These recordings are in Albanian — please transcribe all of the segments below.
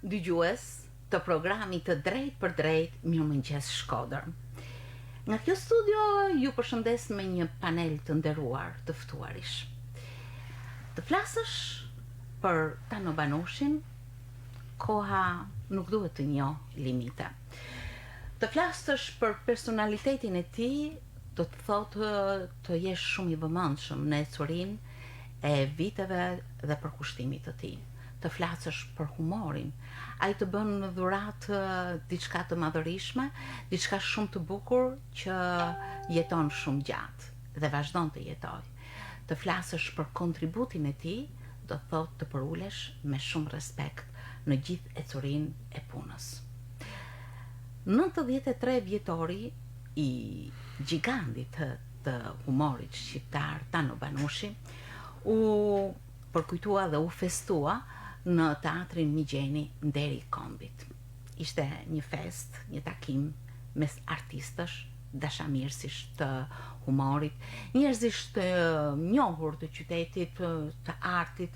dëgjues të programit të Drejt për Drejt Mirëmëngjes Shkodër. Nga kjo studio ju përshëndes me një panel të nderuar të ftuarish. Të flasësh për Tano Banushin, koha nuk duhet të njohë limite. Të flasësh për personalitetin e tij, do të thotë të jesh shumë i vëmendshëm në ecurinë e viteve dhe për kushtimit të tij. Të flasësh për humorin. Ai të bën në dhuratë diçka të madhërishme, diçka shumë të bukur që jeton shumë gjatë dhe vazhdon të jetojë. Të flasësh për kontributin e tij, do të thotë të përulesh me shumë respekt në gjithë ecurinë e punës. 93 vjetori i gjigandit të humorit shqiptar Tano Banushi u përkujtua dhe u festua në teatrin Migjeni Deri Kombit. Ishte një fest, një takim mes artistësh, dashamirësish të humorit, njerëzish të njohur të qytetit, të artit,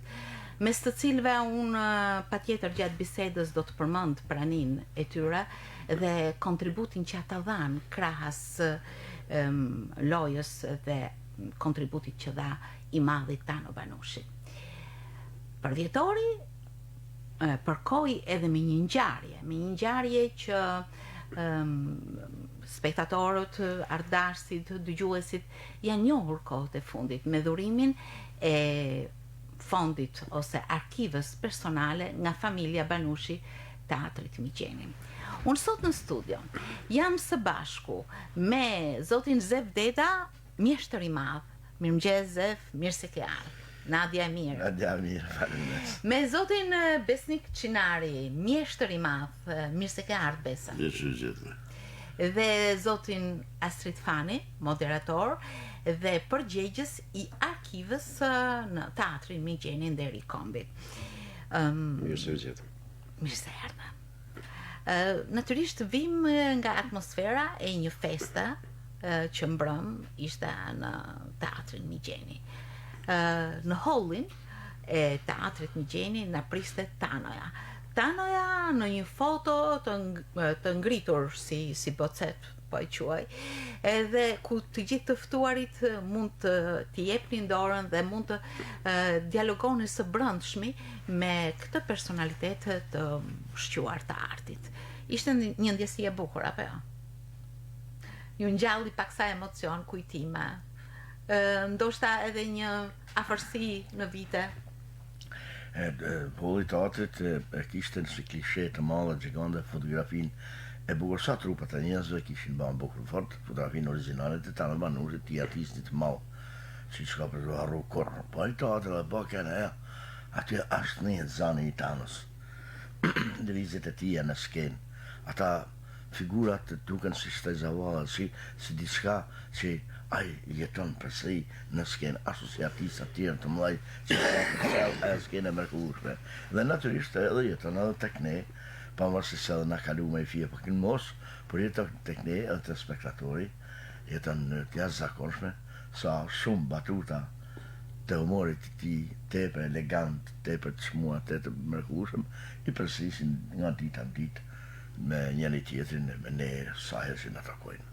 mes të cilëve unë patjetër gjatë bisedës do të përmend praninë e tyre dhe kontributin që ata dhanë krahas lojës dhe kontributit që dha i madhi Tano Banushi. Për vjetori, përkoi edhe me një ngjarje që spektatorët, ardashësit, dëgjuesit janë njohur kohët e fundit me dhurimin e fondit ose arkivës personale nga familja Banushi Teatrit Migjeni. Unë sot në studio jam së bashku me zotin Zef Deda, mjeshtër i madh. Mirëmëngjes Zef, mirë se ke ardhur. Nadia mirë. Nadia mirë, faleminderit. Me zotin Besnik Çinari, mjeshtër i madh, mirë se ke ardhur Besa. Mirë. Dhe zotin Astrid Fani, moderator dhe përgjegjës i arkivës në Teatrin Migjeni Deri Kombit. Mirë se vjen. Mirë se erdha. Natyrisht vim nga atmosfera e një feste që mbrëm ishte në Teatrin Migjeni. Në hallin e Teatrit Migjeni na priste Tanoja. Tanoja në një foto të ngritur si bocet, po e quaj, edhe ku të gjithë të ftuarit mund të jepnin dorën dhe mund të dialogoni së brendshmi me këtë personalitet të shquar të artit. Ishte një ndjesi e bukur, apo jo? Ju ngjalli pak sa emocion, kujtime, ndoshta edhe një afërsi në vite. Holli teatrit kishte një klishe të madhe, gjigande, fotografinë e bukur, sa trupat e njerëzve kishin bërë bukur fort, fotografinë origjinale të Tano Banushit, të artistit madh, siç ka për harru kurrë. Po ai teatri e bakën aty është një zani i Tanos. Lëvizjet e tija në skenë, ata figurat të duken si shtazavalla, si diçka që ai jeton përsëri në skenë, ashtu si artistë të tjerë të mëdhenj që kanë e skenë e mrekullueshme. Dhe natyrisht edhe jeton edhe tek ne, pavarësisht se edhe na kalu me fije për kënë mos, por jeton tek ne edhe të spektatori, jeton në të jashtëzakonshme, sa shumë batuta të humorit të tij, tepër elegant, tepër të çmuar, tepër të mrekullueshëm, i përsërisin nga dita në ditë me njëri tjetrin, me ne sa herë që na takojnë.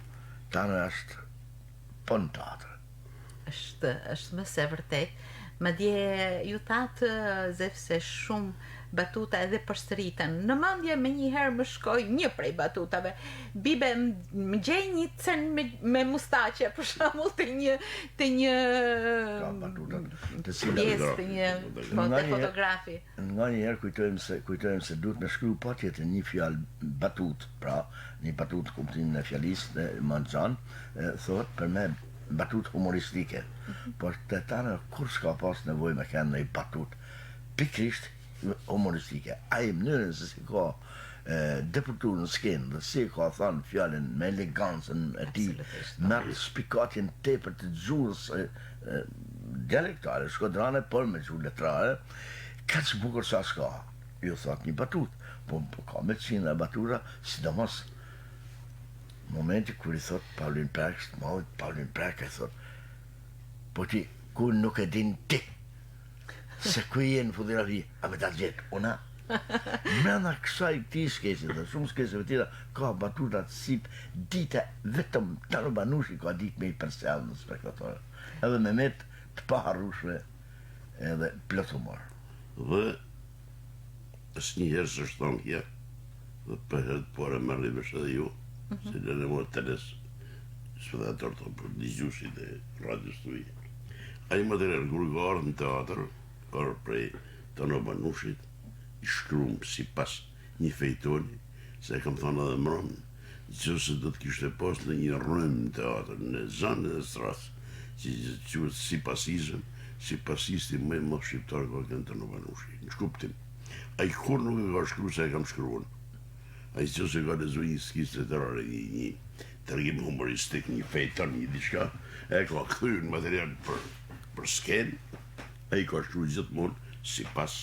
Tano është pun teatr. Është më se vërtet. Madje ju thatë Zef se shumë batuta edhe përsëriten. Në mendje me një herë më shkoi një prej batutave. Bibe më gjej një cen me mustaqe, për shembull të një pjesë të një fotografi. Nga një herë kujtojmë se duhet me shkruaj patjetër një fjalë batut, pra një batut kuptimin e fjalisë dhe Manxhan thot për me batut humoristike. Por të Tano kur s'ka pas nevojë me kanë një batut pikrisht humoristike. Ai mënyrën se si ka deputur në skenë dhe si ka thënë fjalën me elegancën e tij, me spikatjen tepër të gjuhës dialektale, shkodrane, por me gjuhë letrare, kaq bukur sa s'ka. Ju thot një batut, po ka me qindra batuta, sidomos momenti kur i thot Paulin Prek, Paulin Prek e thot, po ti, kur nuk e din ti, se ku je në fotografi, a me ta gjetë, una, Mrena kësaj këtij skese dhe shumë skeseve tjera ka batuta të sip dita vetëm Tano Banushi ka ditë me i përsell në spektatorë. Edhe me met të paharrueshme edhe plot humor. Dhe asnjëherë s'është thonë kjo. Dhe për herë por e marrë vesh edhe ju, se në më teles spektator të për dëgjuesit e radios tuaj. Ai material kur ka ardhur në teatr, or prej Tano Banushit, i shkruam sipas një fejtoni, se kam thënë edhe më rëmë, nëse do të kishte pas në një rrym në teatr, në zanë dhe stras, që quhet sipasisti më i madh shqiptar ka qenë Tano Banushi, në shkuptim. Ai kur nuk e ka shkruar se e kam shkruar. Ai nëse ka lezuar një skizë letërore, një tërgjim humoristik, një fejton, një diçka, e ka kthyer në material për skenë, ai ka shkruar gjithmonë sipas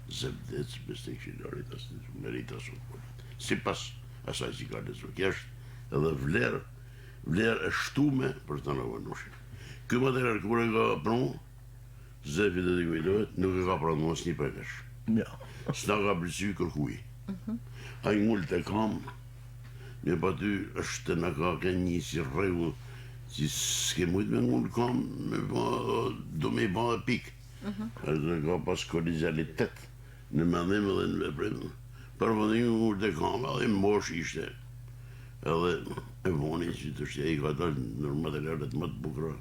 zëvdec besnik shilarit asë meritas sipas asaj që ka lezuar. Kjo është edhe vlerë e shtume për Tano Banushin. Ky material kur e ka pranu, Zefi dhe të kujtohet, nuk e ka pranu asnjë prekësh. Ja. S'na ka pëlqyer kërkuj. Ai ngul të kam, me pa ty është na ka kënë një si rregull që s'ke mujt me ngul kam, do me i ba dhe pik. Edhe ka pas kolegialitet në mendim edhe në veprim. Për vendimin ngul të kam, edhe mosh ishte. Edhe e voni që të shte i ka dalë në materialet më të bukura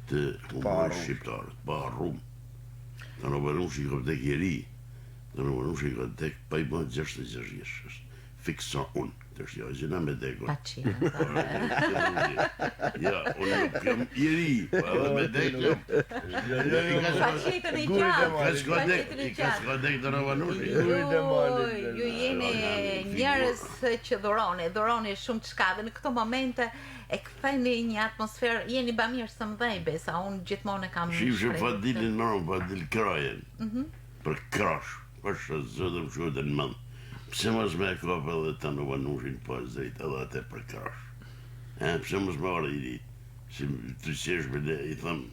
të humorit shqiptar, pa harrum. Tano Banushi ka vdek i ri. Tano Banushi ka vdek pa i bën 66 vjeç. Fiksa unë, të është gjena me dekon. Ja, unë nuk jam i ri, edhe me dekon. Faqetën e gjatë. Ka s'ka dek Tano Banushi. Ju jeni njerëz që dhuroni shumë çka dhe në këto momente e ktheni një atmosferë, jeni bamirë së mdhej, besa, unë gjithmonë e kam shifë Fadilin nërëm, Fadil Krajen, për krash, për shë zëdëm shuhet e në mëndë. Pse mos me kapë edhe Tano Banushin pas drejt edhe atë për krash? Pse mos me arë i ditë? Si të qesh me le, i thëmë,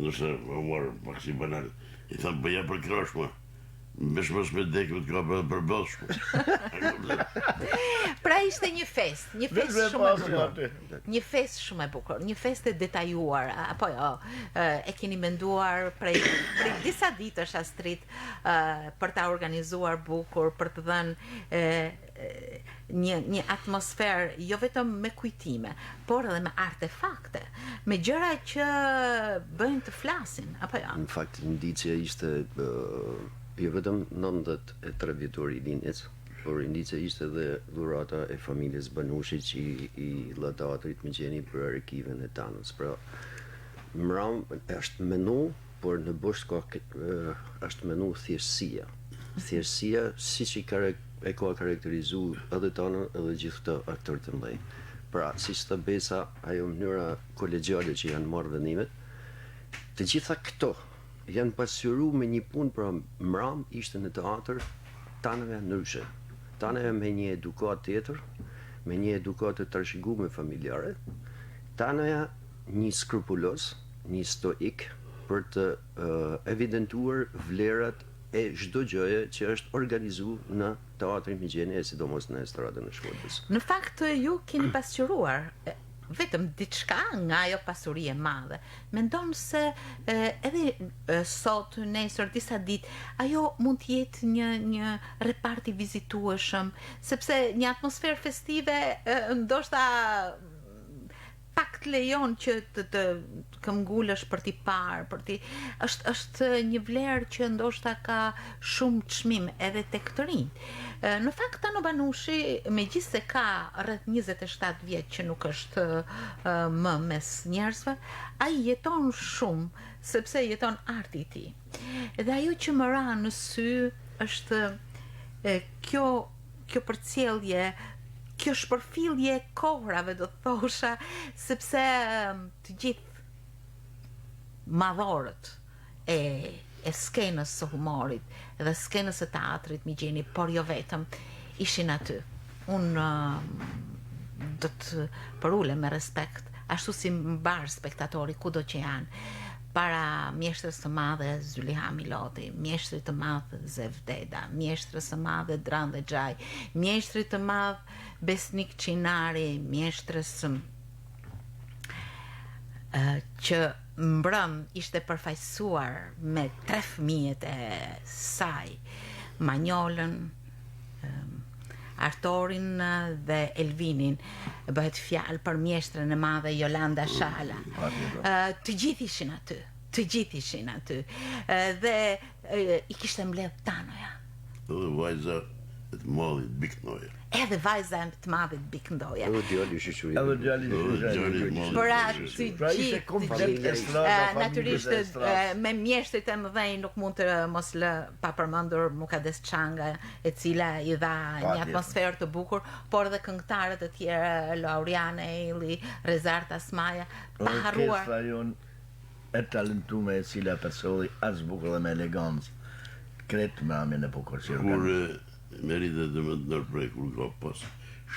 nështë më marë pak si banal, i thëmë bëja për krash ma. Besh mos me dekë të kapë edhe për bëllshme. Pra ishte një fest shumë e bukur. Një fest shumë e bukur, një fest e detajuar, apo jo, e keni menduar prej disa ditësh Astrid për ta organizuar bukur, për të dhënë një atmosferë jo vetëm me kujtime, por edhe me artefakte, me gjëra që bëjnë të flasin, apo jo? Në fakt, indicia ishte jo vetëm 93 vjetori i linjes, por indicia ishte dhe dhurata e familjes Banushi që i lë teatrit me gjeni për arkiven e Tanos. Pra, mram është menu, por në bosh është menu thjeshtësia. Thjeshtësia siç e ka karakterizuar edhe Tano edhe gjithë këto aktorë të mëdhenj. Pra, siç tha Besa, ajo mënyra kolegjiale që janë marrë vendimet, të gjitha këto janë pasqyru me një punë, pra mram ishte në teatr Tanoja ndryshe. Tanoja me një edukat tjetër, me një edukat të trashëguar familjare. Tanoja një skrupulos, një stoik për të evidentuar vlerat e çdo gjëje që është organizuar në teatrin Migjeni, e sidomos në estradën e Shkodrës. Në fakt ju keni pasqyruar vetëm diçka nga ajo pasuri e madhe. Mendon se edhe sot, nesër, disa ditë, ajo mund të jetë një repart i vizitueshëm, sepse një atmosferë festive ndoshta pak të lejon që të këmbgulesh për t'i parë, është një vlerë që ndoshta ka shumë çmim edhe tek të rinjt. Në fakt Tano Banushi, megjithse ka rreth 27 vjet që nuk është më mes njerëzve, ai jeton shumë sepse jeton arti i tij. Dhe ajo që më ra në sy është kjo përcjellje, kjo shpërfillje e kohrave, do të thosha, sepse të gjithë madhorët e skenës së humorit dhe skenës së teatrit Migjeni, por jo vetëm, ishin aty. Unë do të përulem me respekt, ashtu si mbar spektatori kudo që janë. para mjeshtrës së madhe Zyliha Miloti, mjeshtrit të madh Zevdeda, mjeshtrës së madhe Drande Xhaj, mjeshtrit të madh Besnik Çinari, mjeshtrës që mbrëm ishte përfaqësuar me 3 fëmijët e saj, Manjolën, Artorin dhe Elvinin, bëhet fjalë për mjeshtrën e madhe Jolanda Shala. Të gjithë ishin aty. Dhe i kishte mbledh Tanoja. Dhe vajza e të madhit Biknoja. Edhe vajza e të madhit Biknoja. Edhe djali shishuri. Edhe djali Pra të gjithë, natyrisht me mjeshtrit e mëdhenj nuk mund të mos lë pa përmendur Mukades Çanga, e cila i dha një atmosferë të bukur, por edhe këngëtarët e tjerë, Lauriane Eili, Rezar Tasmaja, pa harruar. Orkestra jon e talentume e cila personi as bukur dhe me elegancë. Kretë me amin e bukur që Kur merita dhe me të nërprej, kur ka pas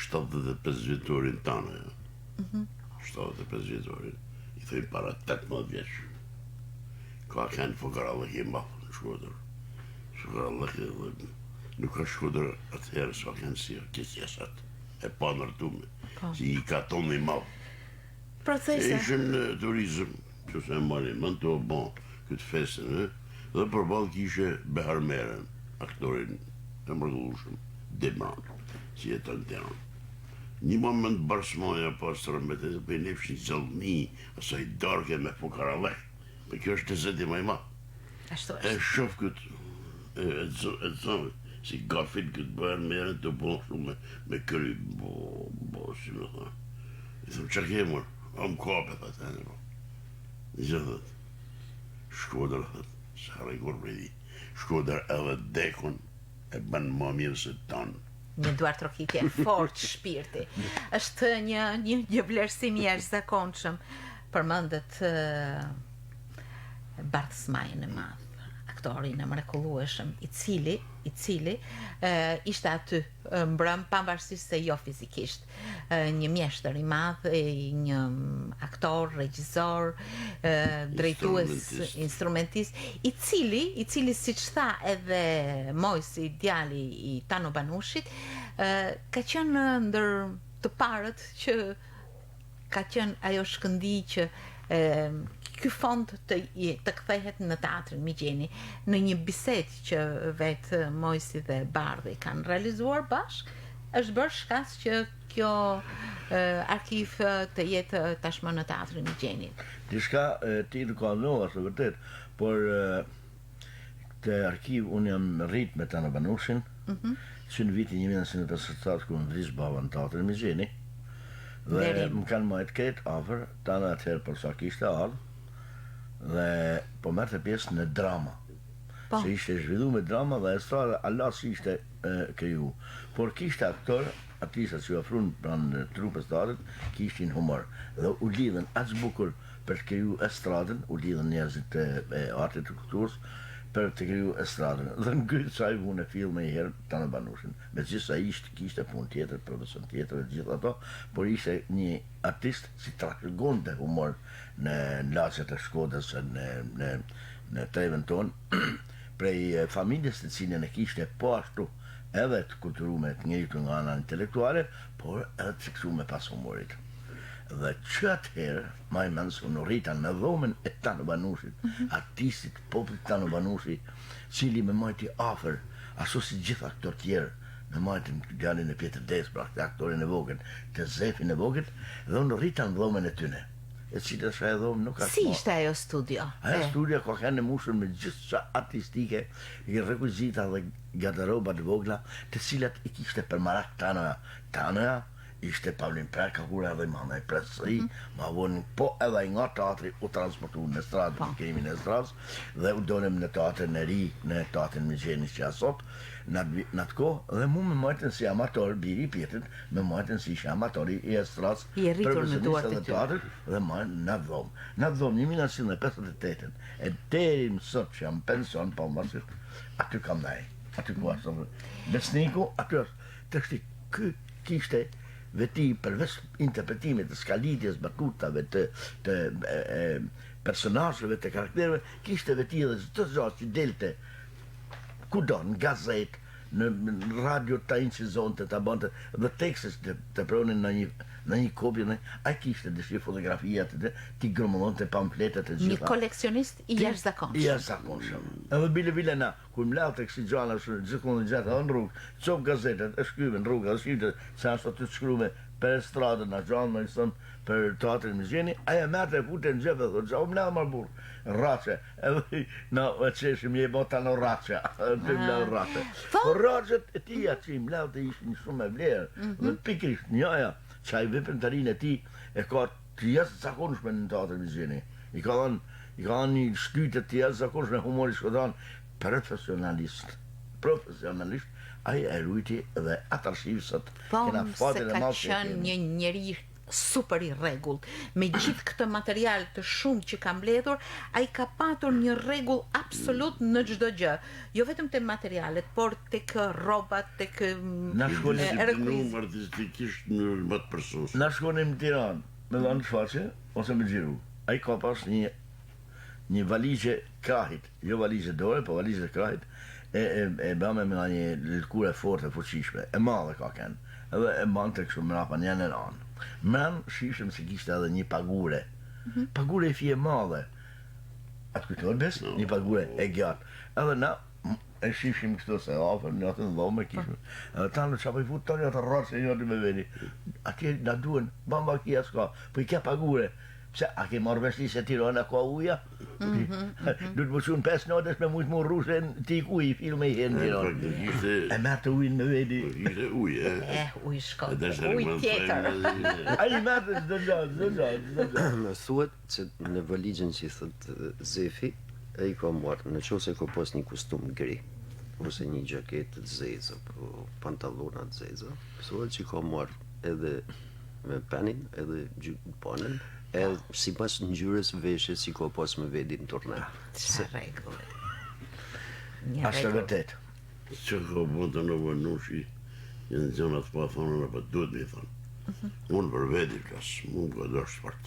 75 vjetorin tane, 75 vjetorin, i thëjnë para 18 vjeç. Ka kënë fukarallëk i mafë në Shkodër. Fukarallëk nuk ka Shkodër atëherë sa kënë si kësjesat, e pa nërtume, si i ka tonë i mafë. E Procese. ishim në turizm, që se marri, më në të bon këtë fesin, dhe përballë kishe Behar Meren, aktorin e mrekullueshëm, Demran, si e të në teron. Një moment barsmaja pas të rëmbetet, për i nefshin zëllëni, asaj darke me fukarallëk, për kjo është të zeti maj ma. Ashtu E është. shof këtë, e të zonë, si gafit këtë Behar Meren të bon shumë me kry, si me thënë. I thëmë, që kemur? Am kape, të të në, Një që thët, Shkodër thët, sa rekur bredi, Shkodër edhe dekun e bën më mirë se tanë. Një duar trokitje fort shpirti. Është një vlerësim i jashtëzakonshëm. Përmendet Bart Smajën e madh, aktorin e mrekullueshëm, i cili ishte aty mbrëm pavarësisht se jo fizikisht. Një mjeshtër i madh, një aktor, regjisor, drejtues, instrumentist, i cili siç tha edhe Mojsi, djali i Tano Banushit, ka qenë ndër të parët që ka qenë ajo shkëndi që ky fond të kthehet në teatrin Migjeni, në një bisedë që vetë Mojsi dhe Bardhi kanë realizuar bashk, është bërë shkas që kjo arkiv të jetë tashmë në teatrin Migjeni. Diçka ti nuk ka ndohë, është vërtet, por këtë arkiv unë jam rrit me Tano Banushin, që në vitin 1957 ku më vris baba në teatrin Migjeni, dhe më kanë majtë ketë afer, Tano atëherë për sa kishte ardhë, dhe po merte pjesë në drama. Se ishte zhvillu me drama dhe estrada Allah si ishte kriju. Por kishte aktor, artistat që ofrun pranë trupës të arët, kishtin humor. Dhe u lidhen aq bukur për të kriju estradën, u lidhen njerëzit e artit të kulturës, për të kriju estradën. Dhe në grytë sa i vune filme i herë Tano Banushin. Me gjitha kishte punë tjetër, profesion tjetër e gjitha ato, por ishte një artist si trashëgon të humor në lacet e Shkodrës, në treven tonë, prej familjes të cilën e kishte po ashtu edhe të kulturume të njëritu nga ana intelektuale, por edhe të fiksume pas humorit. Dhe që atëherë, ma i mensë, unë rritan me dhomen e Tano Banushit, artistit, popullit Tano Banushi, cili me majti afer, ashtu si gjitha aktor tjerë, me majtin djalin e Pjetër Desbra, këtë aktorin e vogël, të Zefin e vogël, dhe unë rritan dhomen e tyne. E cila shë e dhomë nuk ashtë Si ishte ajo studio? Ajo studio ka kanë mushur me gjithë qa artistike, i rekuzita dhe garderoba të vogla, të cilat i kishte për marak Tanoja. Tanoja ishte Pavlin Perka, kura edhe Mama e Presëri, ma vonin po edhe nga teatri u transportu në stradë, në kemi në stradës, dhe u donem në teatrin e ri, në teatrin Migjeni që asot, në atë kohë, dhe mu me majtën si amator, biri Pjetrit, me majtën si ishe amatori i estradës, I e rritur në duart e tyre. dhe majtë në dhomë. Në dhomë, 1958, e deri më sot që jam pension, pa më basisht, aty kam nej, aty ku ashtë, Besniku, aty është, të shti, kë kishte veti përveç interpretimit të skalitjes, batutave, të personazheve, të karaktereve, kishte veti edhe çdo gjë që delte kudo, në gazet, në radio ta incizonte, ta bante, dhe tekstet të pronin në një kopje, ai kishte dëshirë fotografia ti grumullonte pamfletet e Një gjitha. koleksionist i I jashtëzakonshëm. jashtëzakonshëm. Edhe bile na, kur mlaute kësi gjana gjithmonë gjatë edhe në rrugë, çop gazetet, e shkyve në rrugë, edhe shkyve se ashtu të shkruve për stradën, në gjanë, më i thënë, për teatrin Mizgjeni, aja merte e fute në gjepë dhe thotë, u mladë marë burë, rrace, edhe na e qeshim je bota në rrace, të mladë rrace. Por rracet e tia që i mladë ishin shumë e vlerë, dhe pikrisht njaja, që a i vepën të rinë e ti, e ka të jashtëzakonshme në teatrin Mizgjeni. I ka dhënë një shtytet të jashtëzakonshme humori shkodan, profesionalisht, ai e rujti dhe atë arshivsat kena fatin e ka malë qenë një njeri super i rregullt. Me gjithë këtë material të shumë që ka mbledhur, ai ka patur një rregull absolut në çdo gjë. Jo vetëm te materialet, por tek rrobat, tek Na shkonim Disciplinuar artistikisht në më të përsosur. Na shkonim në Tiranë, me dhanë shfaqe, ose me xhiru. Ai ka pas një valizhe krahit, jo valizhe dore, po valizhe krahit, e bëme me një lëkure forte, fuqishme, e madhe ka kenë, edhe e bante kështu mrapa një në anë. Men, shishëm se kishte edhe një pagure. Pagure e fije madhe. Atë kujtojnë bes? Një pagure e gjatë. Edhe na, e shishim kështu se afer, një atë në dhome kishme. Edhe ta në qapë i fut të një atë rrasë se një atë me veni. Atje na duen, bamba kia s'ka, po i ke pagure. Pse, a ke marrë veshti se Tirana ka uja? Du të më qunë 5 natës me mujtë më rrushe ti ku i filme i henë Tirana. E merë të ujnë me vedi. Ishte ujë, uj shkot, Dhe uj tjetër. A i merë të çdo gjatë. Më thuhet se në valigjen që i thot Zefi, ai ka marrë, në qoftë se ka pas një kustum gri, ose një gjaketë të zezë, apo pantallona të zeza, thuhet që ka marrë edhe me penin, edhe panën, edhe sipas ngjyrës veshjes si ka pas me vedi në turne. Çfarë rregull. Një Ashtë rregull. vërtet. që ka bëndë në vënushi, janë zonat pa thonë, në pa duhet me thonë. Unë për vedi klasë, unë ka dërë shpart.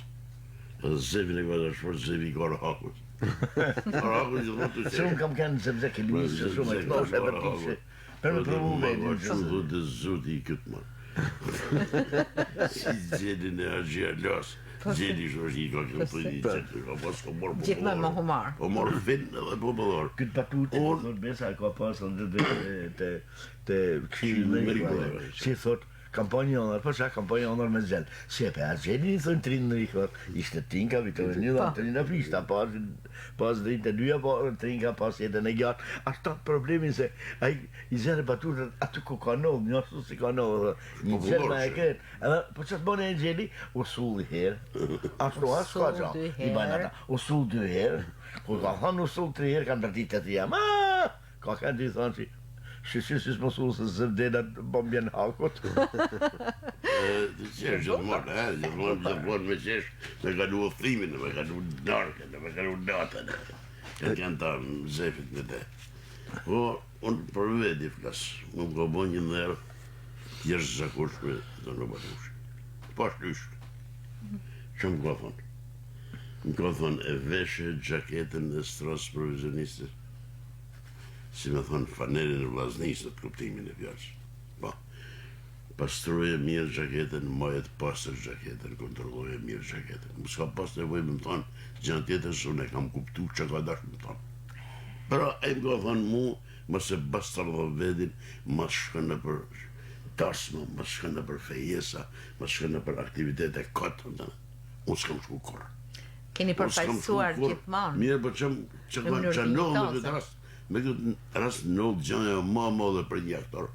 Edhe Zefi në ka dërë shpart, Zefi ka rahakut. Rahakut që thonë të Se unë kam kanë zebze ke linisë shumë e kënoshe për tishe. Për me provu vedin. Shumë dhe të zuti i këtë marë. Si gjedin e Agja Las, gjedi që është i ka këtë të një qëtë, ka pas ka morë po Gjithmonë me humor. Po morë fin edhe po pëllor. Këtë patut, thot besa ka pasën të këshilë Merikore. si thot, kampanja onër, po qa kampanja onër me zhelë. Si e pe a gjeni, thënë trinë në rikot, ishte tinka, vitore një dhe trinë në prishta, pas drinë të dyja, po trinka pas jetën e gjatë. Ashtë tatë problemin se a i zhelë patutët aty ku ka nodhë, një ashtu si ka nodhë, një zhelë me e këtë. Edhe, po që të bëne e gjeli, u sulli herë, ashtu ashtu ka qa, i bajnë ata, u sulli 2 herë, kur ka thonë u sulli 3 herë, kanë tërti të tija, ka kanë që i thonë që Shishis mosu se zëvdenat bombjen hakut. Të qesh gjithmonë, gjithmonë me qesh, me kalu uthimin, me kalu darkën, me kalu natën. Janë ta në Zefit me te. Po, unë për vedi flasë, më ka bo një nërë tjerë zakoshme të në batush. Pas lyshtë. Që më ka thonë? Më ka thonë, e veshe gjaketën e strasë provizionistës. Si me thonë fanerin e vllaznisë të kuptimin e fjallës. Po, pastruje mirë gjaketën, majet pastër gjaketën, kontrolloje mirë gjaketën. Më s'ka pas nevojë me më thonë, gjënë tjetër se unë e kam kuptu që ka dash me thonë. Pero e më ka thonë mu, më se bastar dhe vedin, më shkënë për tasma, më shkënë për fejesa, më shkënë për aktivitete kotë, unë s'kam shku korë. Keni përfaqësuar gjithmonë. Mirë, po që nëllë në këtë rast, me këtë rast nëllë gjënë e ma madhe për një aktor,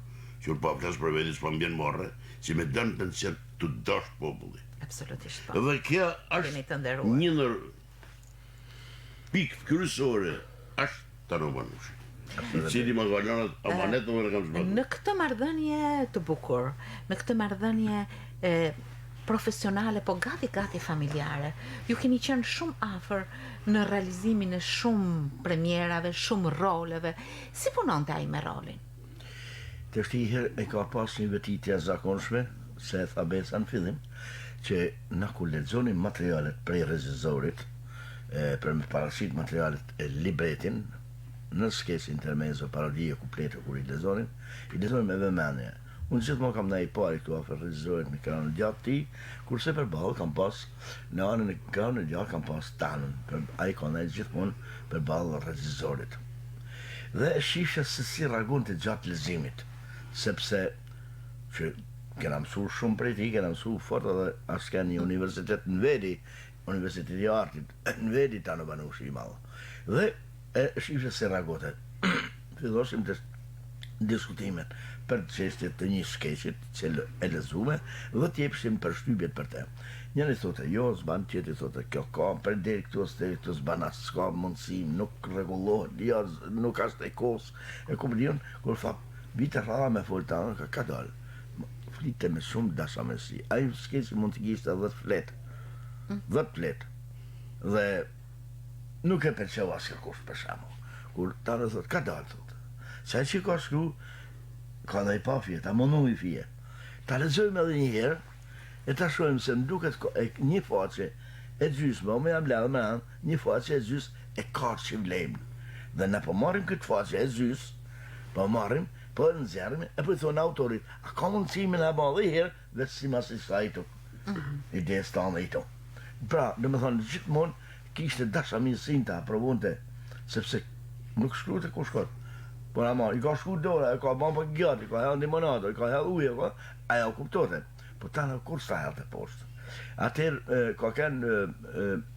që pa flasë për vedis pa mbjen marre, që me dënë pension të dash populli. Absolutisht po. Dhe kja Jeni të është nderuar. një nër pikë kryesore, është të Manushi. I cili më ka lënë amanet në kam shbatu. Në këtë marrëdhënie të bukur, në këtë marrëdhënie profesionale, po gati familjare, ju keni qenë shumë afër në realizimin e shumë premierave, shumë roleve. Si punonte ai me rolin? Të shtiher e ka pas një vetitja zakonshme, se e tha Besa në fillim, që na ku lexonim materialet prej regjisorit, për me parasit materialet e libretin, në skes intermezzo, parodie, kuplete, kur i lezonin me vëmendje. Unë gjithmonë kam ndaj pari këtu afër regjisorit me ekranën gjatë ti, kurse përballë kam pas, në anën e ekranit gjatë kam pas tanën, ai ka ndaj gjithmonë përballë regjisorit. Dhe shifja se si reagon të gjatë leximit, sepse që kena mësuar shumë prej tij, kena mësuar fort edhe as ka një universitet në Vedi, Universiteti i Artit, në Vedi Tano Banushi i madh. Dhe shifja se reagote. Fillosim të diskutimet për çështjet të një skeçit që e lezume dhe t'jepshim përshtypjet për te. Njëri thote jo, s'ban, tjetri thote kjo ka, për deri këtu s'ban as, s'ka mundësi, nuk rregullohet, jo, nuk është e kos. E ku më dion, kur tha, vite rralla me foltanë, ka dalë. Flite me shumë dashamërsi. Ai skeçi mund të kishte 10 fletë. 10 fletë. Dhe nuk e përqeu asë kush për shembull. Kur tani thot, ka dalë, thot. Sa që ka shkru, ka dhe i pa fje, ta mënu i fje. Ta lexojmë edhe një herë, e ta shohim se më duket një faqe e gjysmë, me jam ledhë me anë, një faqe e gjysmë e ka që vlejmë. Dhe ne po marrim këtë faqe e gjysmë, po marrim, po e nëzjarëm, e po i thonë autorit, a ka mundësi me në ba dhe herë, dhe si mas i sajtu, ide stanë i to. Pra, dhe me thonë, gjithmonë, kishte dashamirësinë të aprovonte, sepse nuk shkrute ku shkot. Por ama, i ka shku dora, i ka ban për gjatë, i ka hell limonato, i ka hell uje, aja kuptote. Po tani kur sa hell të poshtë. Atëherë, ka kënë,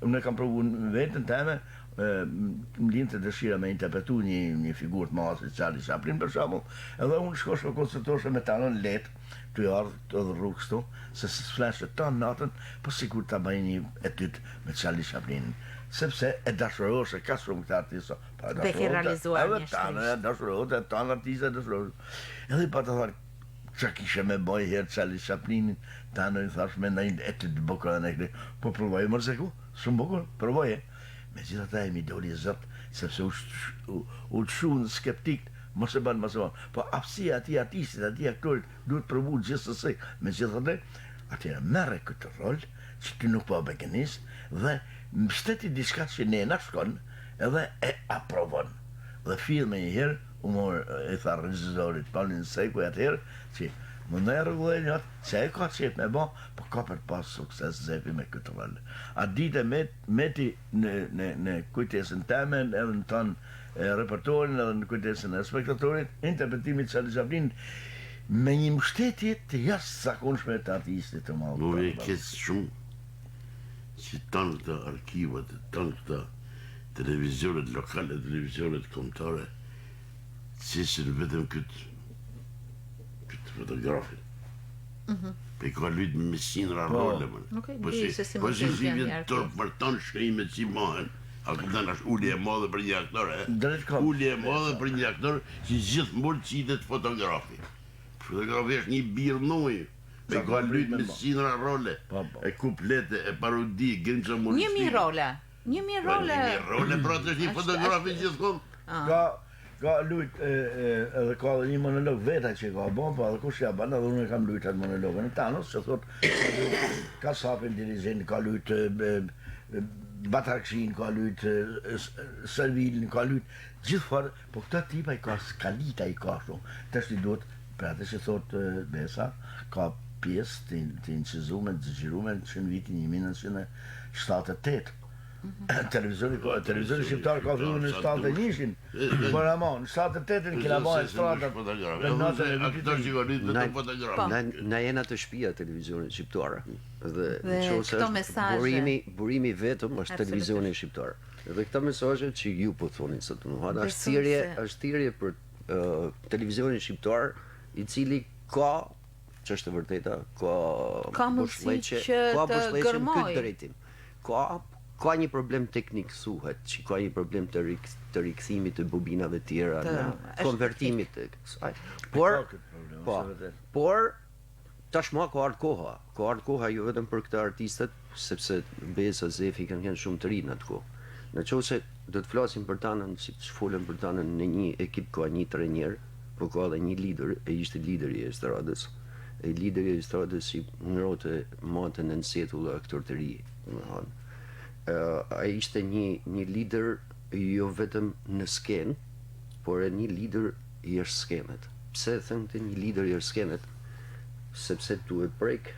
unë kam provu në vetën teme, më linë të dëshira me interpretu një figurë të madhe si Charlie Chaplin për shembull, edhe unë shkosh me konsultoshe me tanën letë, të i ardhë të edhe rrugës tu, se se s'fleshte tanë natën, po sigur ta bëj një etyt me Charlie Chaplin, sepse e dashuroshe ka shumë këtë artista. Dhe ke realizuar një shkrish. E dashuroshe, tanë artista e dashuroshe. Edhe i pa të thërë, që kishe me bëj herë Charlie Chaplinin, tanë i thash me në etyt bukur dhe në po provoj mërse ku, shumë bukur, provoje. Me gjitha ta e mi doli zëtë, sepse u të shumë skeptik, mos e banë. Po apsia ati artistit, ati aktorit, duhet provu gjithsesi. Me gjitha ta, atire merre këtë rol, që ti nuk po bekenist, dhe mbështeti diçka që ne na shkon, edhe e aprovon. Dhe fill me një herë, u morë, e tha regjisorit, Paulin Seku atëherë, që më në rregulloj njët, se e ka qep me ba, po ka për pas sukses zepi me këtë rol. A dite meti në kujtesën temen, edhe në tonë repertorin, edhe në kujtesën e spektatorit, interpretimit Charlie Chaplin, me një mbështetje të jashtëzakonshme të artistit të madh. Nuk e kesë shumë që tanë këta arkivat, tanë këta televizionet lokale, televizionet kombëtare, qesin vetëm këtë fotografin. Pe ka lujt me sinra role, po si vjetë tërë për tanë shkrimet që i mahen, a këtan është ullje e madhe për një aktor, ullje e madhe për një aktor që gjithë mërë qitet fotografi. Fotografi është një birë nuj, pe ka lujt me sinra role, e kuplete, e parodi, grimca mërë Një role. Një role, pra të është një fotografi gjithë kom. Ka lujt, edhe ka dhe një monolog veta që ka bon, pa edhe kush ja ban, edhe unë kam lujt atë monologën e Tanos, që thot, ka sapin dirigent, ka lujt Batakshin, ka lujt Servilin, ka lujt gjithë farë, po këta tipa i ka skalita i ka shumë. Të është i duhet, pra të që thot Besa, ka pjesë të incizume, të zgjirume që në vitin 1978. Televizori shqiptar ka fillu në 71-shin, por ama, në 78-in kila bajë stratat për natën e vitit. Na jena të shtëpia televizionit shqiptar. Dhe këto mesazhe. Burimi vetëm është televizioni shqiptar. Dhe këta mesazhe që ju po thonin sot në hada, është thirrje për televizionin shqiptar, i cili ka që është e vërteta, ka mundësi që të gërmoj. Ka një problem teknik thuhet, që ka një problem të rikthimit të bobinave tjera, në konvertimit të kësaj. Por tashma ka ardhur koha jo vetëm për këta artistët, sepse Besa, Zefi kanë shumë të rinë atë kohë. Në qoftë se do të flasim për tanën, si të folëm për tanën, në një ekip ka një trajner, po ka edhe një lider, e ishte lideri i estradës. E lideri i estradës i ngrote matën e nsetull aktor të ri, domethënë. ai ishte një lider jo vetëm në skenë, por e një lider i skenet. Pse thënë të një lider i skenet? Sepse tu e prek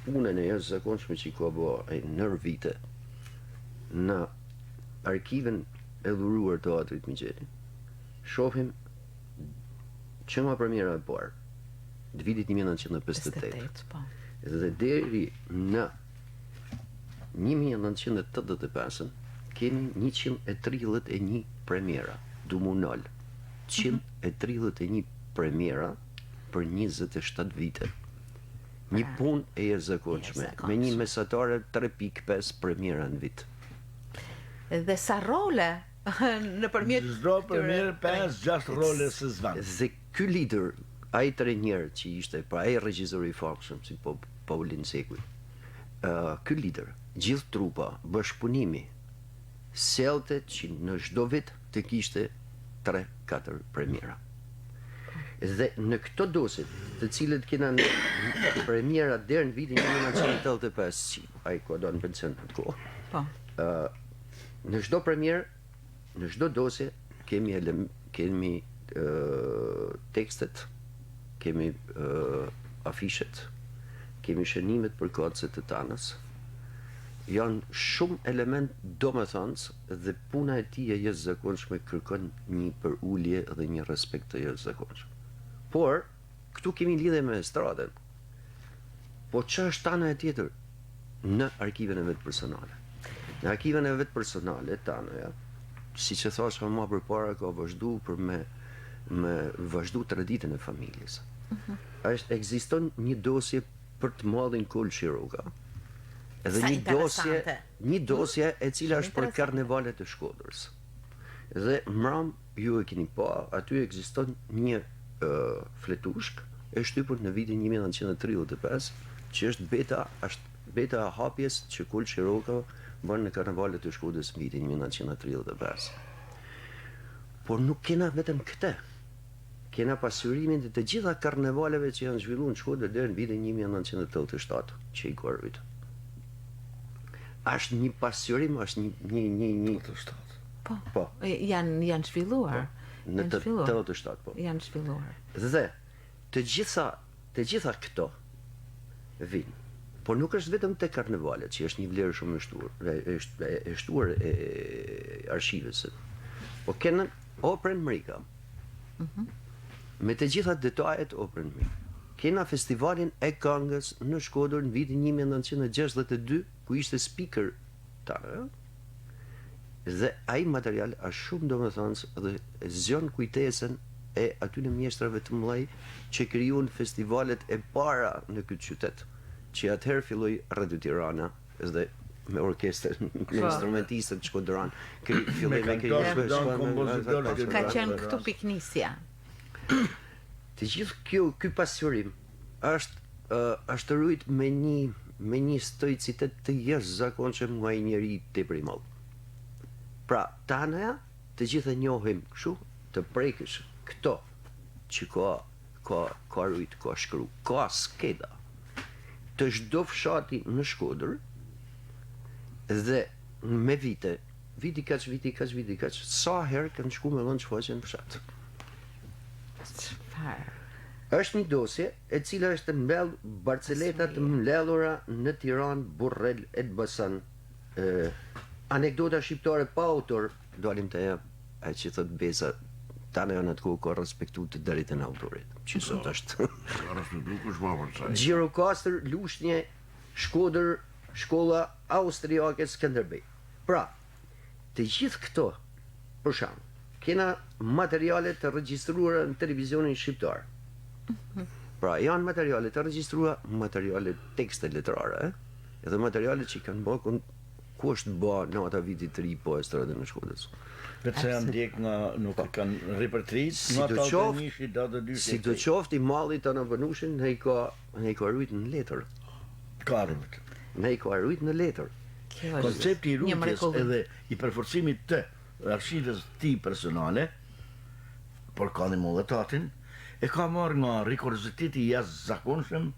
punën e jashtëzakonshme që ka bërë nër vite në arkiven e dhuruar të Teatrit Mixheni. Shohim që nga premiera e parë të vitit 1958 po. dhe deri në 1985 kemi 131 premiera, dumunal. 131 premiera për 27 vite. Një punë e jashtëzakonshme, me një mesatare 3.5 premiera në vit. Dhe sa role nëpërmjet Çdo premier 5-6 role së zvan. Dhe ky lider, ai trajner që ishte, pra ai regjisor i famshëm si Paulin Sekuj. Ky lider, gjithë trupa, bashkëpunimi, selte që në çdo vit të kishte 3-4 premiera. Dhe në këto dosit, të cilët kena në premiera deri në vitin 1985, ai ka do në pension në të kohë. Po. Në çdo premier, në çdo dosje kemi tekstet, kemi afishet, kemi shënimet për kocët të tanës. Janë shumë element domethënës dhe puna e tij e jashtëzakonshme kërkon një përulje dhe një respekt të jashtëzakonshëm. Por këtu kemi lidhje me stradën. Po ç'është është tana e tjetër në arkiven e vet personale? Në arkiven e vet personale tana, siç e thash më përpara, ka vazhdu për me vazhdu traditën e familjes. Ekziston një dosje për të madhin Kol Shiroka. Edhe një dosje e cila është për karnevalet e Shkodrës. Dhe mram ju e keni pa, aty ekziston një fletushk e shtypur në vitin 1935, që është beta e hapjes që Kol Shiroka bën në karnevalet e Shkodrës në vitin 1935. Por nuk kena vetëm këtë. Kena pasurimin të gjitha karnevaleve që janë zhvilluar në Shkodër deri në vitin 1987, që i ka rrit. Është një pasurim, është një Po. Janë zhvilluar. Në 87, po. Janë zhvilluar. Dhe të gjitha këto vinë. Por nuk është vetëm te karnevalet, që është një vlerë shumë e shtuar e arshivës. Po kena operën Mrika. Me të gjitha detajet operën Mrika. Kena festivalin e këngës në Shkodër në vitin 1962, ku ishte speaker tare. Dhe ai material është shumë domethënës dhe zgjon kujtesën e atyre mjeshtrave të mëdhej që krijuan festivalet e para në këtë qytet, që atëherë filloi Radio Tirana dhe me orkestër, me instrumentistët shkodran. Filloi me Ka qenë këtu piknisja. Të gjithë ky pasurim është rrit me një stoicitet të jashtëzakonshëm nga një njeri tepër i madh. Pra, tana të gjithë e njohim kështu, të prekësh këto që ka rrit, ka shkru, ka skeda të çdo fshati në Shkodër dhe me viti kaq, sa herë kanë shku me lënë shfaqjen në fshat. Çfarë? Është një dosje e cila është Barceleta të mbledhura në Tiranë, Burrell, Elbasan. Anekdota shqiptare pa autor, dalim të ai që thot Beza, tani në atë kohë ka respektu të drejtën e autorit, që sot është. Gjirokastër, Lushnje, Shkodër, shkolla austriake Skënderbej. Pra, të gjithë këto, për shembull, kena materiale të regjistruara në televizionin shqiptar. Pra, janë materiale të regjistruara, materiale tekste letrare, edhe materiale që kanë bërë ku është bërë në ata vitit të ri po e stradën në Shkodrës. Përse janë ndjek nga nuk kanë ripërtrit, nga ta të njëshit datë 2. Si do qoftë i mallit të në Banushin, ne i ka rujt në letër. Ka rujt. Ne i ka rujt në letër. Koncepti i rujtjes edhe i përforcimit të arshivës ti personale, por ka një modetatin, e ka marrë nga rikurziteti jashtëzakonshëm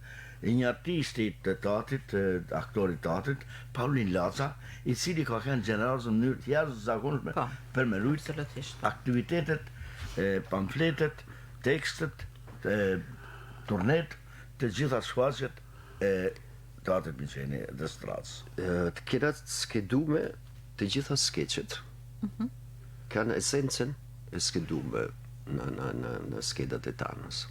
një artisti të teatrit, aktorit teatrit, Paulin Laca, i cili ka qenë gjeneral në mënyrë të jashtëzakonshme për me rujt Absolutisht. aktivitetet, pamfletet, tekstet, turnet, të gjitha shfaqjet e teatrit Miceni dhe Stratës. Të kena skedume të gjitha skeqet kanë esencën e skedume në skedat e tanës.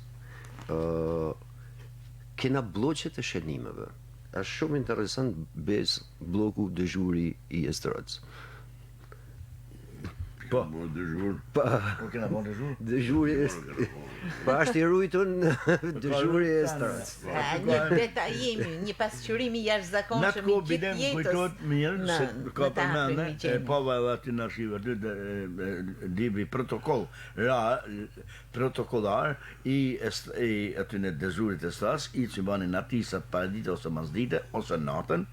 Kena bloqet e shënimeve. Është shumë interesant bez bloku dëzhuri i estradës. Po. Mo dëzhur. Po kena bon të zhur? Dëzhuri pa është i rujtun dëzhuri e estradës. Një detajim, një pasqyrimi Në jashtëzakonshëm atë i kohë gjithë bidem jetës. kujtojt mirë se ka përmende, pava edhe aty në arshivë aty libri protokoll, protokollar i aty në dëzurit e stras, i që banin artistat paradite ose masdite, ose natën,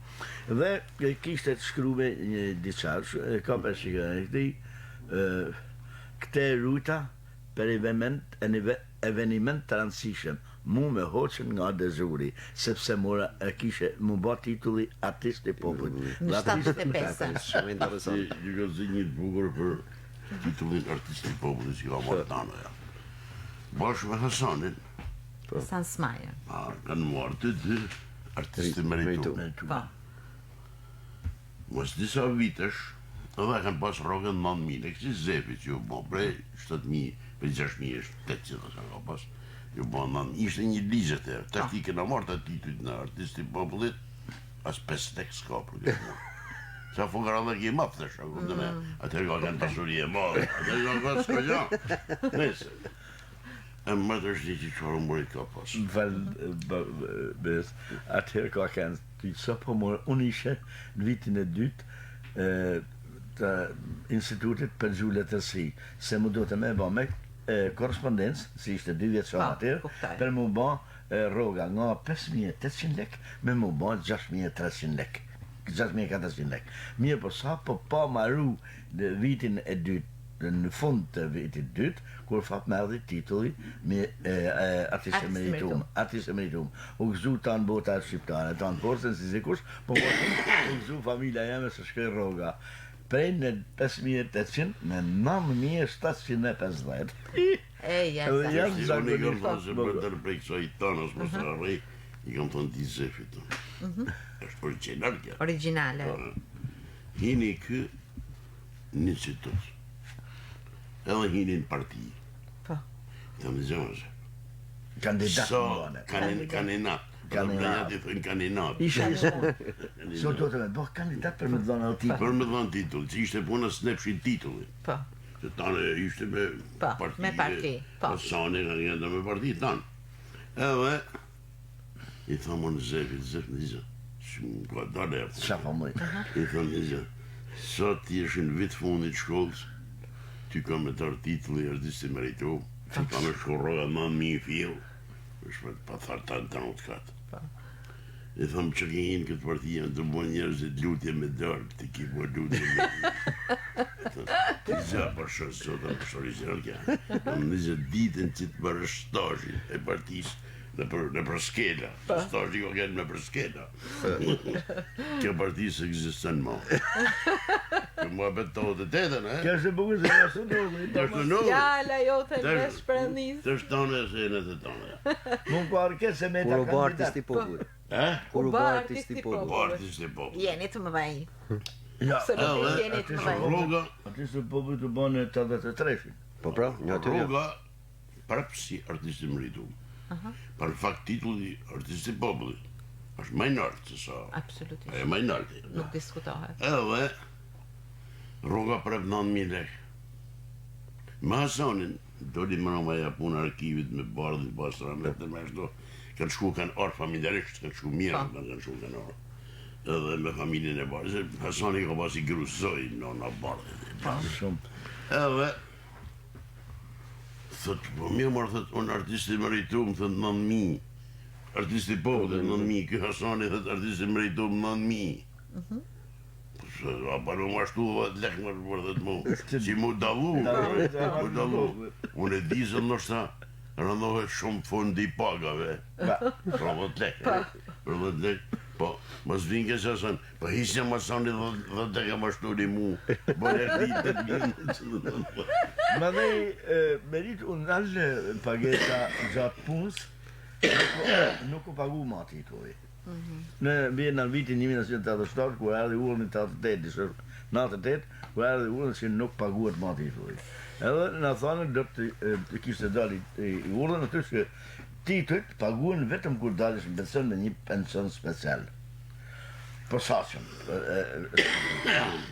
dhe kishte të shkruve një diçarsh, ka për shikën e këti, këte rujta për eveniment të rëndësishëm, mu me hoqën nga dëzuri, sepse mora kishe mu ba titulli artist i popullit. Në 75. Shumë interesant. Një ka zi një të bukur për titullin artist i popullit që ka marrë tana, ja. Bashkë me Hasanin, Hasan Smajer. kanë marrë të dy artisti meritu. Po. Mos disa vitesh, edhe kanë pas rogën 9.000, e kësi zepi që ju bo, prej 7.000, prej 6.000, 800 ose ka pas, ju bo 9.000, ishte një ligjet e, tash ti kena marrë të tituit në artisti popullit, as 5 tek s'ka për këtë marrë. Sa fukara dhe ki matë të shaku, dhe me, atër ka kanë pasuri e madhe, atër ka pas s'ka gja, nese. E më të është një që qërë mërit ka pas. Atëherë ka kënë, sa po morë, unë ishe në vitin e dytë të institutit për gjullet e si, se mu do të me ba me korrespondencë, si ishte 2 vjetë sa atërë, për mu ba roga nga 5.800 lek, me mu ba 6.300 lek. 6.400 lek. Mirë po sa po pa maru në vitin e dytë, në fund të vitit dytë, kur fat me ardhi titulli me artist e meritum. U gëzu tanë bota shqiptare, tanë porsen si zikush, po u gëzu familja jeme se shkoj roga. Prej në 5.800 me 9.750. Unë i kam thonë se për tërë prej kësa i tanës, për së arrej, i kam thonë t'i zefit. është original kja. Originale. Hini kë një citus. Edhe hini në parti. Po. Të më zëmë se. Kandidat So, në bane. kandidat. Kandidat i thënë kandidat. Ishe so do të me bëhë kandidat për me të dhënë titull. Për me dhënë titull, që ishte puna s'nepshin titullin. Po. Se tane ishte me parti. Me parti, po. Asani ka njënda me parti tanë. Edhe, i thamë në zef në dizë. Shumë ka dalë e Qa pa mëjtë. I thëmë në dizë. Sot ti është në vitë fundit shkollës, ty ka me tërë titulli artisti meritu, ty ka me shkurroja 9.000 fillë, është me pa tharë tanë të të katë. I thëmë që ke hinë këtë partia, të bojnë njerëzit lutje me dërë, ti ki bojnë lutje me dërë. Ti zë për shërë sot, për original kja. Në nëzë ditën që të bërë stajin e partisë, në për skela. Stajin ka kënë me për skela. Kjo partisë eksistën ma. Kjo ma betohet e tetën, e? Kjo është e bukur se nga së nërë. Kjo është në Fjala jote në shprendis. të është tonë e se në të tonë. Mun ka orkes se me ta Kur u bë kandidat. artisti i popullit. Kur u bë artisti i popullit. Partisë e popullit. Jeni të mëdhej. Ja, Absolutisht jeni të mëdhej. Rruga, artisti i popullit të bënë 83-shin. Po pra, një aty. rruga, prapë si artisti meritu. Për fakt titulli artisti i popullit është më i lartë se sa. Absolutisht. E më i lartë. Nuk diskutohet. Edhe rruga prap 9.000 lek. Me Hasanin, doli më nëma ja punë arkivit me bardhin, pasra me të me shdo. Kanë shku kanë orë familjarisht, kanë shku mirë, kanë shku kanë orë. Edhe me familjen e bardhin. Hasani ka pasi grusoj në bardhin. Shumë. Edhe, thët, po mirë marë, thët, unë artisti meritum, thët 9.000. Artisti popullit 9.000, kë Hasani thët artisti meritum 9.000. A parë më ashtu dhe të lekë më thët mu, që mu dalu, mu dalu. Unë e di se nështë rëndohet shumë fondi i pagave. Për 10 lekë. Për 10 lekë. Po, mos vinë ke sasën, po hisja më sani 10 lekë më shturi mu. Bërë e rritë të Ma dhej, merit unë nalë pagesa gjatë punës, nuk u pagu mati i tuaj. Në vitin 1987, ku erdhi urdhni 98, ku erdhi urdhni që nuk paguhet mati i tuaj. Edhe na thonë do të kishte dalë i urdhën aty që titujt paguen vetëm kur dalësh në pension me një pension special. Posaçëm.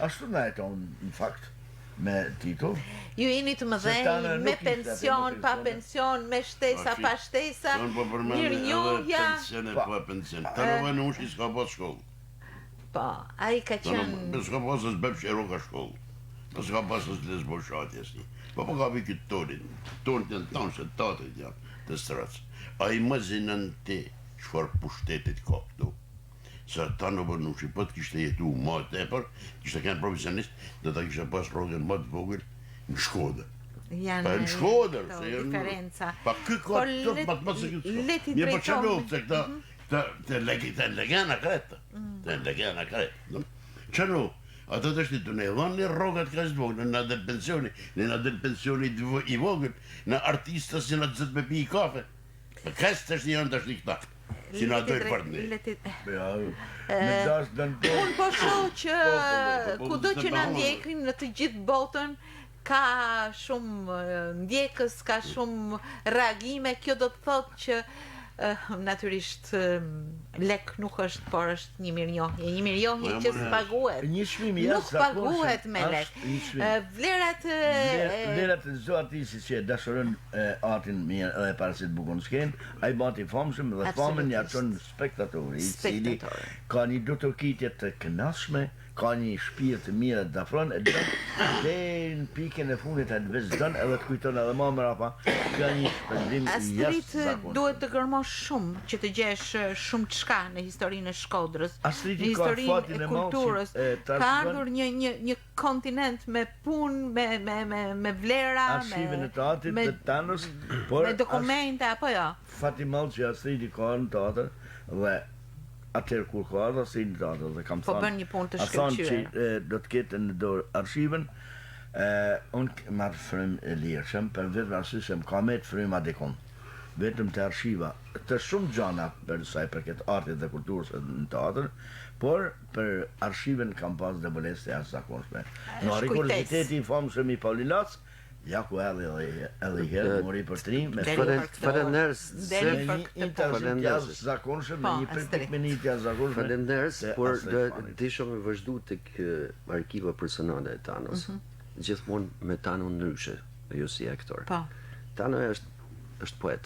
Ashtu na jeton në fakt me titull. Ju jeni të mëdhenj, me pension, pa pension, me shtesa, pa shtesa, mirënjohja. Pension e pa pension. Tanova nushi s'ka pas shkollë. Po, ai ka qenë... S'ka pas as bëb shero ka shkollë. S'ka pas as lesbo shatjes një. Po ka vi këtë torin. Torin të në tonë që tatët janë të stratës. A i më zinën ti qëfar pushtetit ka këtu. Sa Tanova nushi, po të kishte jetu ma të tepër, kishte kënë profesionist, dhe ta kishte pas rogën ma të vogël në Shkodër. Janë në Shkodër, diferenca. Pa kë ka të matë se këtë leti një për qëllohë, drejtohemi. se këta të legena kretë. Të legena kretë. Qëllohë, ato të shtitu në edhon një rogat ka që të vogël, në adel pensioni, në adel pensioni i vogël, në artistës që në të zëtë me pi i kafe. Kësë të shtë një të shtë këta. Si në adoj për një. Unë po shoh që kudo që na ndjekin në të gjithë botën, ka shumë ndjekës, ka shumë reagime. Kjo do të thotë që natyrisht lek nuk është, por është një mirënjohje. Një mirënjohje që s'paguhet. Një çmim Nuk paguhet me lek. Vlerat e çdo artisti që dashuron artin mirë edhe para se të bukon sken, ai bati famshëm dhe famën ja çon spektatori, i cili ka një dutokitje të kënaqshme, ka një shpirt të mirë të afron, e dhe në pikën e fundit e vezdon edhe të kujton edhe më mrapa, ka një shpendim Astrid duhet të gërmosh shumë që të gjesh shumë çka në historinë e Shkodrës, në historinë e kulturës. Ka ardhur një kontinent me punë, me vlera, arshivin e teatrit të Tanës, me dokumente apo jo. Fati mallë që Astridi ka në teatr dhe atëherë kur ka ardhur si në teatr dhe kam thënë. Po bën një punë të shkëlqyer. Që do të ketë në dorë arshivin. Unë marrë frym e lirshëm, për vetëm arsye se më ka me të fryma dikon. Vetëm të arshiva të shumë gjana për sa i përket artit dhe kulturës në teatr, por për arshivin kam pas debulesë të jashtëzakonshme. Në kurioziteti i famshëm i Paulinas, ja ku edhe i herë mori për trim, me falenderës, një intervjim jashtëzakonshëm, me një pritmeni jashtëzakonshme. Falenderës, por do isha me vazhdu tek arkiva personale e Tanës. Gjithmonë me Tanën ndryshe, jo si aktor. Tana është poet.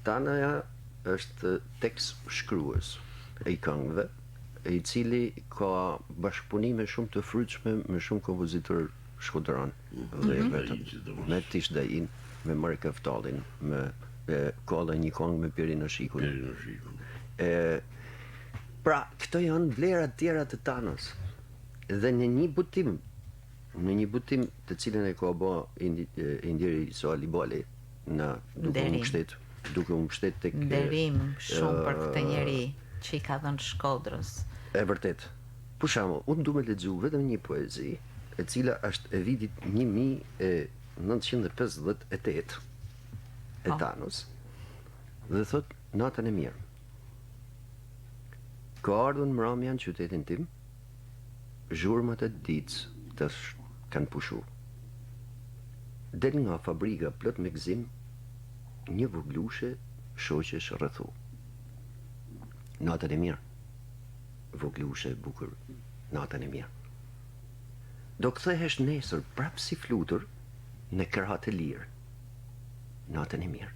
Tanaja është tekst shkrues e i këngëve, i cili ka bashkëpunime shumë të frytshme me shumë kompozitor shkodran dhe vetëm. Me Tish Dajin, me Mark Eftalin, me Kolla një këngë me Pirina Shikun. Pra, këto janë vlerat tjera të Tanës. Dhe në një butim të cilën e ka bë Indiri Soali Bali në duke u mbështet tek nderim shumë për këtë njeri që i ka dhënë Shkodrës. E vërtet. Për shembull, unë du me lexu vetëm një poezi e cila është e vitit 1958 e Tanës dhe thot natën e mirë. Ka ardhur mramja në qytetin tim, zhurmat e ditës të kanë pushu. Del nga fabrika plot me gzim, një voglushe shoqesh rrethu. Natën e mirë, voglushe bukur, natën e mirë. Do kthehesh nesër prap si flutur në krahat e lirë. Natën e mirë.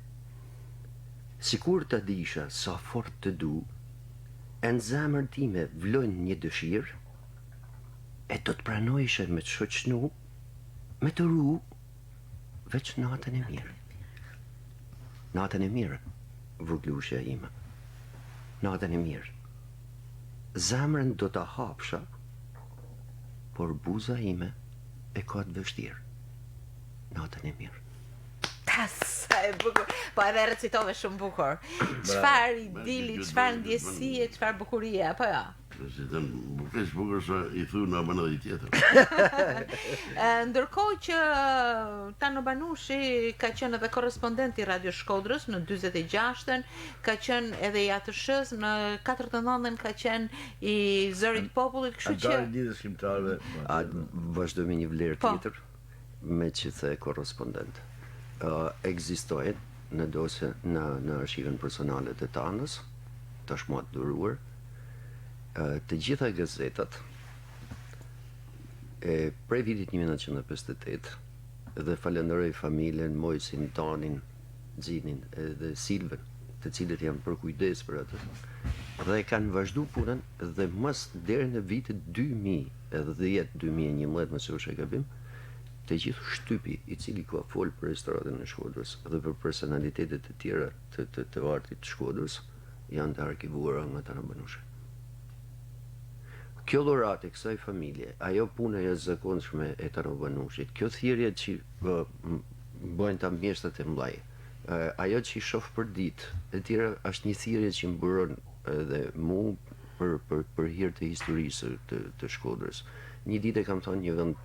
Sikur të disha sa fort të du, e në zemër time vlojnë një dëshirë, e do të pranojshe me të shoqnu, me të ru, veç natën e mirë. Natën e mirë, voglushe ime. Natën e mirë. Zemrën do të hapsha, por buza ime e ka të vështirë. Natën e mirë. Sa e bukur. Po edhe recitove shumë bukur. Çfarë idili, çfarë ndjesie, çfarë bukurie, apo jo? Recitën bukur sa i thu në abana dhe i tjetër. Ndërkohë që Tano Banushi ka qenë edhe korrespondent i Radio Shkodrës në 46-ën, ka qenë edhe i ATSH-s, në 49-ën ka qenë i Zërit Popullit, kështu që Antari lidhës shqiptarëve. Vazhdojmë një vlerë Po. tjetër, me që the korrespondent. Ekzistojnë në dosje në arshivën personale të Tanës, tashmë të duruar, të gjitha gazetat prej vitit 1958 dhe falenderoj familjen Mojsin, Tanin, Xinin dhe Silven, të cilët janë për kujdes për atë. Dhe kanë vazhdu punën dhe mas deri në vitet 2010-2011, mëse është e gabim, të gjithë shtypi i cili ka fol për restoratën e Shkodrës dhe për personalitetet e tjera të artit të Shkodrës janë të arkivuara nga Tano Banushi. Kjo dhuratë e kësaj familje, ajo puna e jashtëzakonshme e Tano Banushit, kjo thirrje që bëjnë ta mjeshtrat e mllaj, ajo që i shoh për ditë, e tjera është një thirrje që më bëron edhe mu për hir të historisë të Shkodrës. Një ditë e kam thënë një vend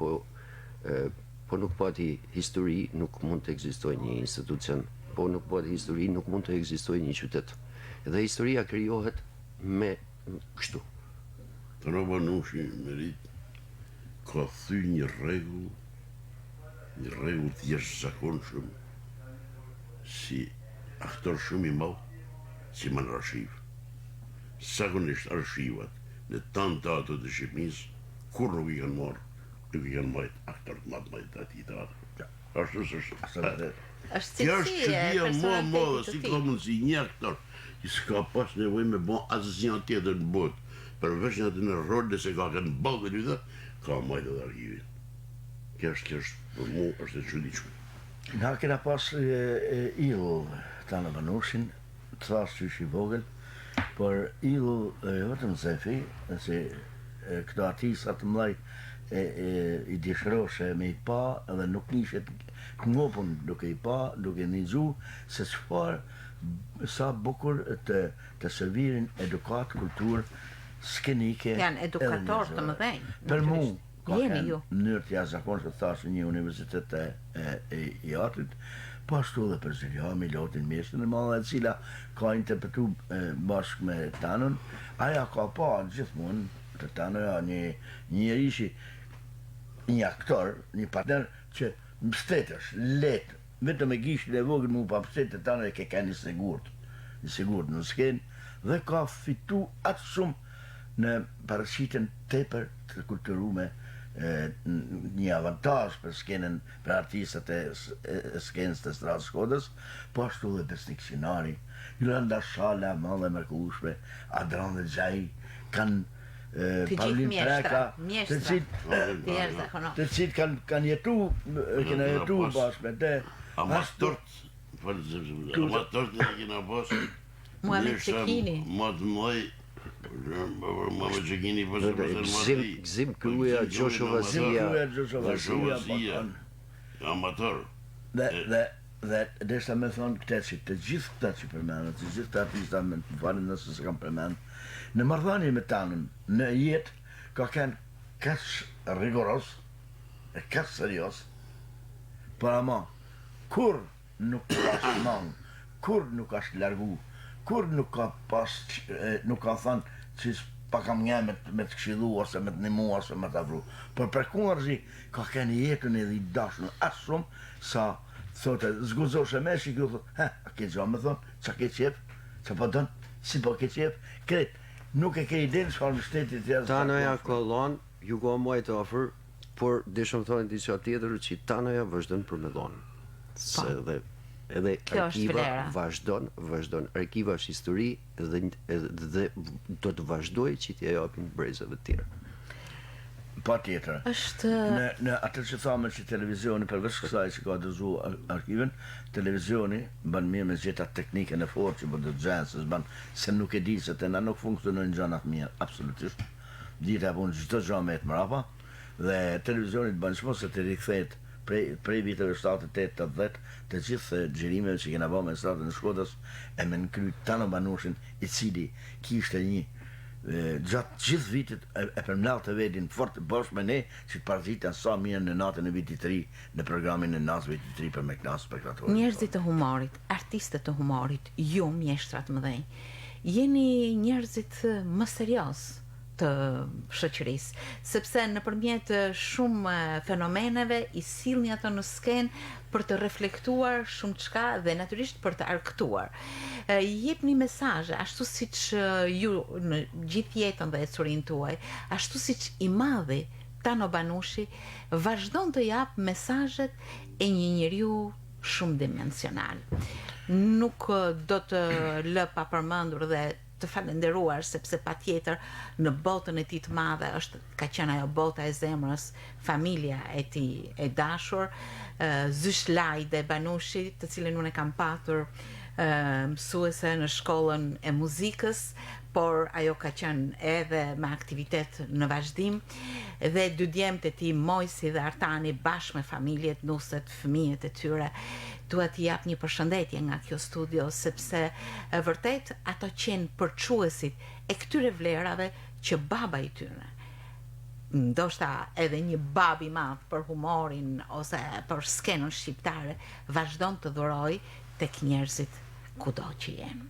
po nuk pati histori, nuk mund të ekzistojë një institucion, po nuk pati histori, nuk mund të ekzistojë një qytet. Dhe historia krijohet me kështu. Tano Banushi merit ka thy një rregull të jashtëzakonshëm si aktor shumë i madh si më në arshiv. Zakonisht arshivat në tantatët e Shqipërisë kur nuk i kanë marrë, nuk i kanë marrë aktor të madh të atij teatri. Ashtu është. është Kjo është cilësie e çudia më e madhe, personalitetit si të ka tij. mundësi një aktor që s'ka pas nevojë me bën asgjë tjetër në botë, përveç një atë në rol se ka kanë ballë lyda, ka majtë dhe arkivi. Kjo është për mu është e çuditshme. Na kena pas illull Tano Banushin, të thash që i vogël, por illull vetëm Zefi, se këto artista të mëdhej i dëshiroshe me i pa edhe nuk nishet ngopun duke i pa, duke ndëgju se çfarë sa bukur të servirin edukat, kulturë skenike. Janë edukator të mëdhenj. Për mu, ka Jeni kanë ju. mënyrë të jashtëzakonshme të thashë një universitet i artit, po ashtu edhe për Zilhami, Lotin Mjeshtën e Madhe, e cila ka interpretu bashkë me Tanon, aja ka pa gjithmonë të Tanoja një ishi, një aktor, një partner që mbështetesh, letë, vetëm e gishin e vogël mu pa mbështetë Tanoja ke ka një sigurt në skenë, dhe ka fitu atë shumë në paraqitjen tepër të kulturume, një avantazh për skenën, për artistat e skenës të stradës Shkodrës, po ashtu dhe Besnik Sinari, Jolanda Shala, madhe mërkullueshme, Adran dhe Xhai, kanë Të gjithë Paulin Preka, mjeshtra, të jashtëzakonshëm. të cilët kanë jetu, kena jetu bashkë me te. Amatort, amatort e kena pas. Muhamet Çekini. Më të mëdhej, Muhamet Çekini pas Gzim Kruja, Gjosho Vazia. Amator. Dhe deshta me thonë këte që të gjithë këta që përmenë, të gjithë këta artista me të falin nëse se kam përmenë, në marrëdhënie me Tanon, në jetë, ka kënë kaq rigoros, e kaq serios, për ama, kur nuk ka shmang, kur nuk ka largu, kur nuk ka pas, nuk ka thënë që pa kam nge me të këshillu, ose me të nimu, ose me të avru. Për përkunërzi, ka kënë jetën edhe i dashën asë shumë, sa thote, zguzoshe me që kjo thotë, a ke gjo me thonë, qa ke qef, qa po dënë, si po ke qef, kretë, nuk e ke idenë shfarë në shtetit të jasë. Tanoja kollon, ju ka muaj të ofër, por dishëm thonë diçka tjetër që Tanoja vazhdon për me dhonë. Se edhe Kjo është arkiva vlera. vazhdon, arkiva është histori dhe do të vazhdoj që t'ja japin brezave të tjera. Pa tjetër. Është Në atë që thamë që televizioni, përveç kësaj që ka dëzu arkiven, televizioni ban mirë me gjeta teknike në forë që bëndë gjensës, se nuk e di se të na nuk funksionojnë gjanat mirë, absolutisht. Dita punë gjithë gjë me të mrapa, dhe televizioni të banë shmo se të rikthehet prej viteve 78-80, të gjithë xhirimeve që kena bërë me stratën e Shkodrës e me nënkry Tano Banushin, i cili kishte një gjatë gjithë vitit e përmlalte vedin fort bosh me ne që të parazitën sa mirë në natën e vitit të ri në programin e natës vitit të ri për me knas spektatorët. Njerëzit të humorit, artistët të humorit, ju mjeshtrat mëdhenj, jeni njerëzit më serios të shoqërisë, sepse nëpërmjet shumë fenomeneve i sillni ato në skenë për të reflektuar shumë çka dhe natyrisht për të arktuar. Jepni mesazhe ashtu siç ju në gjithë jetën dhe ecurinë tuaj, ashtu siç i madhi Tano Banushi vazhdon të jap mesazhet e një njeriu shumë dimensional. Nuk do të lë pa përmendur dhe të falenderuar, sepse patjetër në botën e tij të madhe ka qenë ajo bota e zemrës, familja e tij e dashur, Zysh Lajde Banushi, të cilën unë e kam patur mësuese në shkollën e muzikës, por ajo ka qenë edhe me aktivitet në vazhdim, dhe dy djemët e tij, Mojsi dhe Artani, bashkë me familjet, nuset, fëmijët e tyre. Dua t'i jap një përshëndetje nga kjo studio, sepse vërtet ato qenë përçuesit e këtyre vlerave që baba i tyre, ndoshta edhe një bab i madh për humorin ose për skenën shqiptare, vazhdon të dhuroj tek njerëzit kudo që jenë.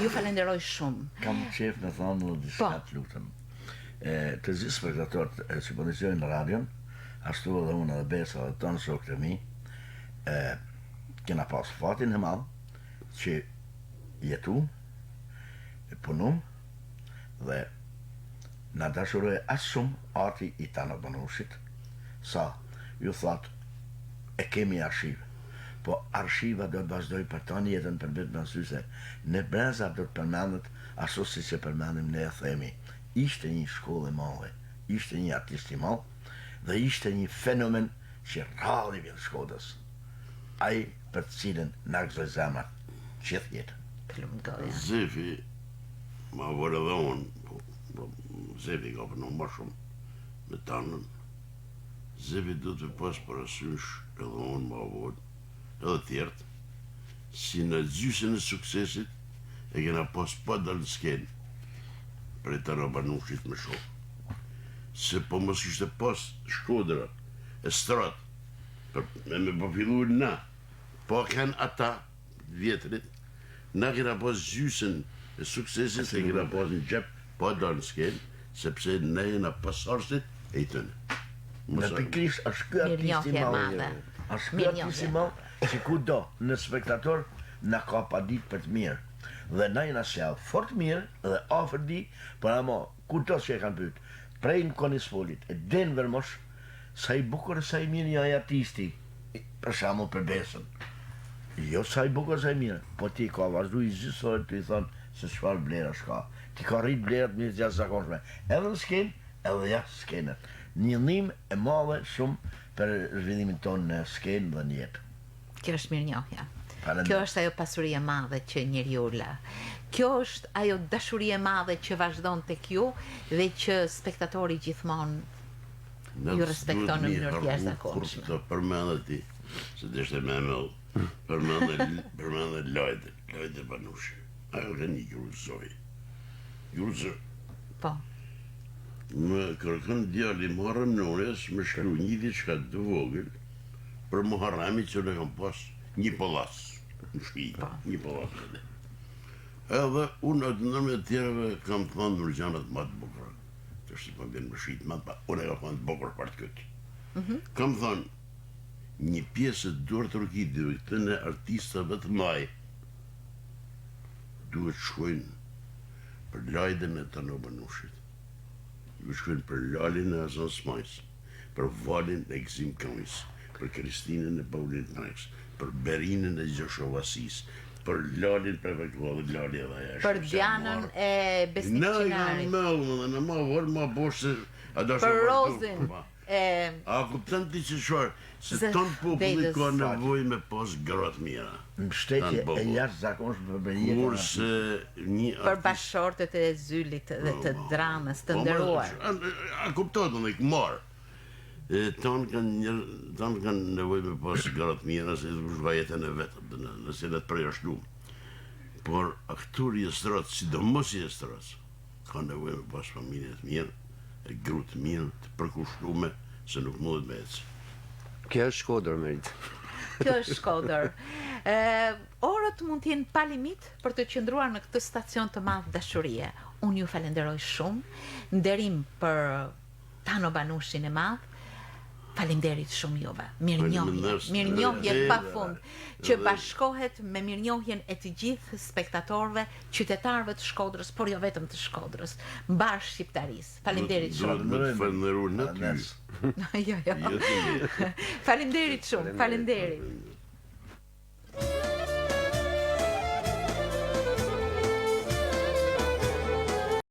Ju falenderoj shumë. Kam qef me thonë diçka të lutem. Të gjithë spektatorët që po ndëgjojnë në radion, ashtu edhe unë edhe Besa dhe tonë shokët e mi, kena pas fatin e madh që jetu, punum dhe na dashuroj as shumë arti i Tano Banushit, sa ju thot e kemi arshiv, po arshiva do të vazhdoj për tonë jetën për vetë mësyse. Në breza do të përmendet ashtu si që përmendim ne e themi, ishte një shkollë e madhe, ishte një artist i madh dhe ishte një fenomen që rralli vjen Shkodrës. Ai për të cilën na gëzoi zemra gjithë jetën. Zefi ma vërë edhe unë, Zefi ka përnu më shumë me Tanën. Zefi do të pas parasysh edhe unë ma vërë, edhe tjertë, si në gjysën e suksesit e kena pas pa dalë skenë për e Tano Banushit me shumë. Se po mos ishte pas Shkodra e stratë, me përfillu na, po kanë ata vjetrit, na kena pas gjysën e suksesit e kena pas në gjep, po dalë në skenë, sepse ne jena pasarësit e i tënë. Në pikrish është ky artist i madh. Është ky artist i madh që kudo në spektator na ka pa ditë për të mirë. Dhe na jena sjell fort mirë dhe afër di, por ama kudo që e kanë pyet, prej në Konispolit, e Denver mosh, sa i bukur sa i mirë një artisti, për shembull për Besën. Jo sa i bukur sa i mirë, po ti ka vazhdu i gjithësojt të i thonë se çfarë blera shka. Ti ka rrit blerat mirë të jashtëzakonshme, edhe në skenë, edhe jashtë skenët. Një ndihmë e madhe shumë për zhvillimin tonë në skenë dhe në jetë. Kjo është mirënjohja. Kjo është ajo pasuri e madhe që njeriu lë. Kjo është ajo dashuri e madhe që vazhdon tek ju dhe që spektatori gjithmonë ju respekton në mënyrë të jashtëzakonshme. Kur të përmendet ti, se të ishte me mëll, përmendet Lajde Banushi. Ajo ka një gjurëzoj. Gjurëzoj. Po. Më kërkën djali Muharrem Nures më shkru një diçka të vogël për Muharremi që ne kam pas një pallas në shtëpi, një pallas edhe. Edhe unë atë në me tjereve kam thënë në gjanat më të bukura. Të është si më bjenë më shqitë më të unë e ka thënë të bukur për të këtë. Kam thënë një pjesë të duart të orkideve këtë në artistave të maj duhet shkojnë për Lajden e Tano Banushit. Duhet shkojnë për Lalin e Hasan Smajs, për Valin e Gzim Kamis, për Kristinën e Paulin Tanks, për Berinën e Gjosho Vasis, për Lalin prefektuar dhe Lali edhe aja. Për Dianën e Besnik Qinarit. Në ma volë, ma boshë, për Rozin. A kuptën ti që shuar, se tonë populli ka nevoj me pas gratë mira. Në shtetje e jashtëzakonshme për bërjetën. Kurse një për bashortet e Zylit dhe të dramës të nderuar. A kuptot në ikë marë. Tonë kanë nevoj me pas garat mira, se kush vajetën e vetë, nëse në të përjashtu. Por akturi i estradës, sidomos i estradës, ka nevoj me pas familje të mirë, e gru të mirë, të përkushtume, se nuk mundet me ecë. Kjo është Shkodër, Merit. Kjo është Shkodër. Orët mund t'jenë pa limit për të qëndruar në këtë stacion të madh dashurie. Unë ju falenderoj shumë, nderim për Tano Banushin e madh. Faleminderit shumë juve. Mirënjohje pafund që bashkohet me mirënjohjen e të gjithë spektatorëve, qytetarëve të Shkodrës, por jo vetëm të Shkodrës, mbar shqiptarisë. Faleminderit shumë. Duhet me të falenderuar në ty. Jo. Faleminderit shumë. Faleminderit.